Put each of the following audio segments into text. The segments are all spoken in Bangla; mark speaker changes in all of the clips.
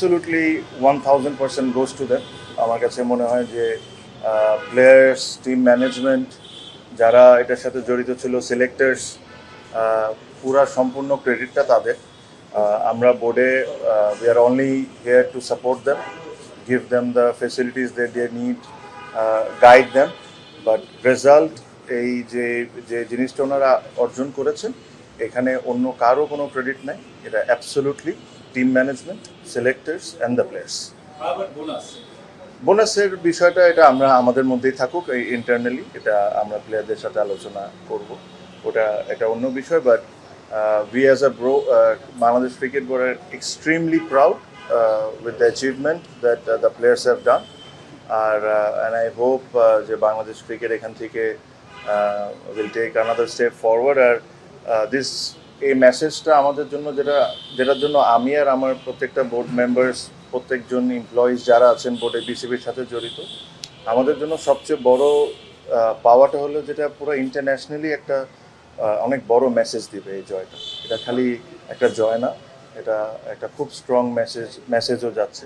Speaker 1: Absolutely 1000% goes to them. আমার কাছে মনে হয় যে প্লেয়ার্স, টিম ম্যানেজমেন্ট, যারা এটার সাথে জড়িত ছিল, সিলেক্টার্স, পুরা সম্পূর্ণ ক্রেডিটটা তাদের। আমরা বোর্ডে we are only here to support them, give them the facilities that they need, guide them, but result এই যে যে জিনিসটা ওনারা অর্জন করেছেন এখানে অন্য কারো কোনো ক্রেডিট নাই। এটা absolutely team management, selectors and the players. বোনাসের বিষয়টা এটা আমরা আমাদের মধ্যেই থাকুক, এই ইন্টারনালি এটা আমরা প্লেয়ারদের সাথে আলোচনা করব, ওটা এটা অন্য বিষয়। But we as a Bangladesh Cricket Board are extremely proud with the achievement that the players have done, and I hope যে বাংলাদেশ ক্রিকেট এখান থেকে will take another step forward. R this এই মেসেজটা আমাদের জন্য যেটার জন্য আমি আর আমার প্রত্যেকটা বোর্ড মেম্বার্স, প্রত্যেকজন এমপ্লয়িজ যারা আছেন বোর্ডে বিসিবির সাথে জড়িত, আমাদের জন্য সবচেয়ে বড় পাওয়াটা হলো যেটা পুরো ইন্টারন্যাশনালি একটা অনেক বড় মেসেজ দিবে এই জয়টা। এটা খালি একটা জয় না, এটা একটা খুব স্ট্রং মেসেজও যাচ্ছে।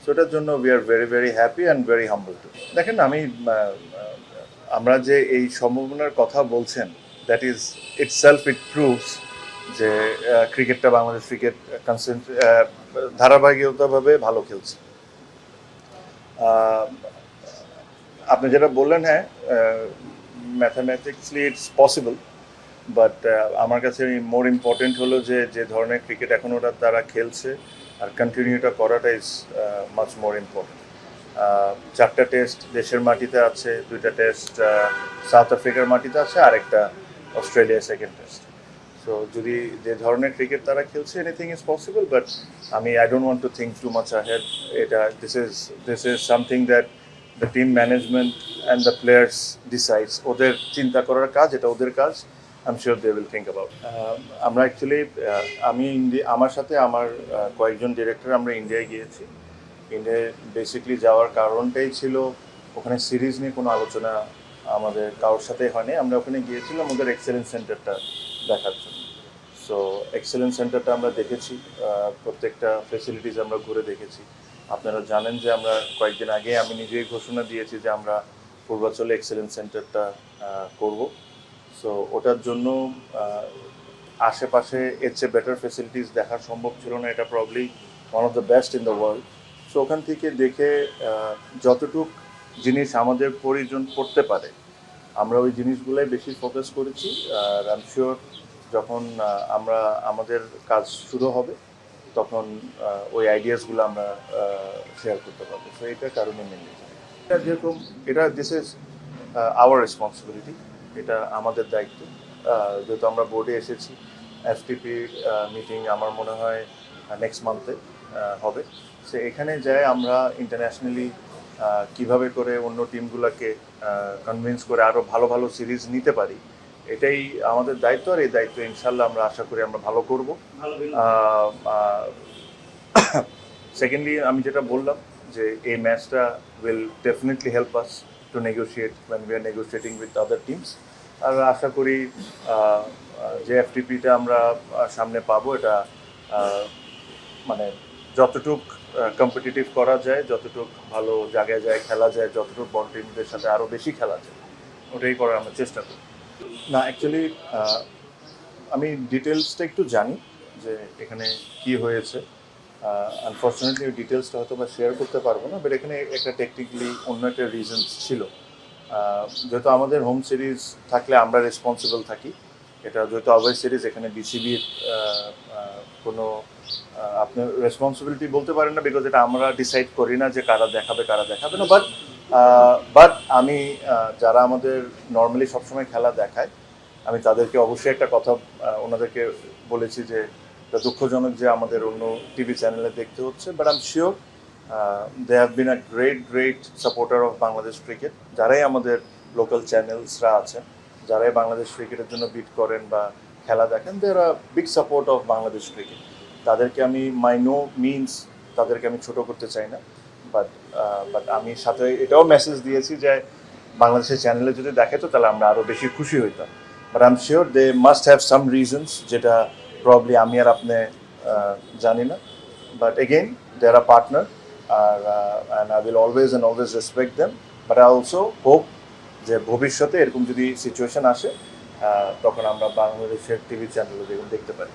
Speaker 1: সো এটার জন্য we are very very happy and very humble to. দেখেন, আমরা যে এই সম্ভাবনার কথা বলছেন, that is itself it proves যে ক্রিকেটটা, বাংলাদেশ ক্রিকেট ধারাবাহিকতাভাবে ভালো খেলছে। আপনি যেটা বললেন, হ্যাঁ, ম্যাথামেটিক্সলি ইটস পসিবল, বাট আমার কাছে মোর ইম্পর্টেন্ট হলো যে যে ধরনের ক্রিকেট এখন ওরা তারা খেলছে আর কন্টিনিউটা করাটা ইজ মাচ মোর ইম্পর্টেন্ট। 4টা টেস্ট দেশের মাটিতে আছে, 2টা টেস্ট সাউথ আফ্রিকার মাটিতে আছে, আরেকটা অস্ট্রেলিয়ার সেকেন্ড টেস্ট। সো যদি যে ধরনের ক্রিকেট তারা খেলছে, anything is possible. But I don't want to think too much ahead. এটা this is something that the team management and the players decides. ওদের চিন্তা করার কাজ, এটা ওদের কাজ। I'm sure they will think about. আমরা অ্যাকচুয়ালি আমার সাথে আমার কয়েকজন ডিরেক্টর আমরা ইন্ডিয়ায় গিয়েছি। ইন্ডিয়ায় বেসিকলি যাওয়ার কারণটাই ছিল ওখানে সিরিজ নিয়ে কোনো আলোচনা আমাদের কারোর সাথে হয়নি। আমরা ওখানে গিয়েছিলাম ওদের এক্সেলেন্স সেন্টারটা দেখার জন্য। সো এক্সেলেন্স সেন্টারটা আমরা দেখেছি, প্রত্যেকটা ফেসিলিটিস আমরা ঘুরে দেখেছি। আপনারা জানেন যে আমরা কয়েকদিন আগে আমি নিজেই ঘোষণা দিয়েছি যে আমরা পূর্বাঞ্চলে এক্সেলেন্স সেন্টারটা করব। সো ওটার জন্য আশেপাশে এর চেয়ে বেটার ফেসিলিটিস দেখা সম্ভব ছিল না। এটা probably one of the best in the world. So ওখান থেকে দেখে যতটুক জিনিস আমাদের প্রয়োজন পড়তে পারে আমরা ওই জিনিসগুলোই বেশি ফোকাস করেছি। আর আই এম শিওর যখন আমাদের কাজ শুরু হবে তখন ওই আইডিয়াসগুলো আমরা শেয়ার করতে পারবো। সো এইটার কারণে মেনলি এটা যেরকম দিস ইজ আওয়ার রেসপন্সিবিলিটি, এটা আমাদের দায়িত্ব। যেহেতু আমরা বোর্ডে এসেছি, এফটিপি মিটিং আমার মনে হয় নেক্সট মান্থে হবে। সে এখানে যায় আমরা ইন্টারন্যাশনালি কিভাবে করে অন্য টিমগুলোকে কনভিন্স করে আরও ভালো ভালো সিরিজ নিতে পারি, এটাই আমাদের দায়িত্ব। আর এই দায়িত্ব ইনশাল্লাহ আমরা আশা করি আমরা ভালো করব। সেকেন্ডলি আমি যেটা বললাম যে এই ম্যাচটা will definitely help us to negotiate when we are negotiating with other teams. আর আশা করি যে এফটিপিটা আমরা সামনে পাবো এটা মানে যতটুক কম্পিটিটিভ করা যায়, যতটুক ভালো জায়গায় যায় খেলা যায়, যতটুক বড় টিমদের সাথে আরও বেশি খেলা যায়, ওটাই করার আমরা চেষ্টা করি। না, অ্যাকচুয়ালি আমি ডিটেলসটা একটু জানি যে এখানে কি হয়েছে। আনফর্চুনেটলি ওই ডিটেলসটা হয়তো বা শেয়ার করতে পারবো না, বাট এখানে একটা টেকনিক্যালি অন্য একটা রিজনস ছিল। যেহেতু আমাদের হোম সিরিজ থাকলে আমরা রেসপন্সিবল থাকি, এটা যেহেতু আওয়ার সিরিজ, এখানে বিসিবির কোনো আপনি রেসপন্সিবিলিটি বলতে পারেন না, বিকজ এটা আমরা ডিসাইড করি না যে কারা দেখাবে না। বাট আমি যারা আমাদের নর্মালি সবসময় খেলা দেখায়, আমি তাদেরকে অবশ্যই একটা কথা ওনাদেরকে বলেছি যে এটা দুঃখজনক যে আমাদের অন্য টিভি চ্যানেলে দেখতে হচ্ছে, but I am sure they have been a great supporter of Bangladesh cricket. যারাই আমাদের লোকাল চ্যানেলসরা আছেন, যারাই বাংলাদেশ ক্রিকেটের জন্য বিট করেন বা খেলা দেখেন, they are big support of Bangladesh cricket. তাদেরকে আমি মাই নো মিনস তাদেরকে আমি ছোটো করতে চাই না, বাট আমি সাথে এটাও মেসেজ দিয়েছি যে বাংলাদেশের চ্যানেলে যদি দেখে তো তাহলে আমরা আরও বেশি খুশি হইতাম। But I am sure they must have some reasons, যেটা প্রবলি আমি আর আপনি জানি না। But again they are a partner আর and I will always and always respect them, but I also hope যে ভবিষ্যতে এরকম যদি সিচুয়েশন আসে তখন আমরা বাংলাদেশের টিভি চ্যানেলে দেখতে পারি।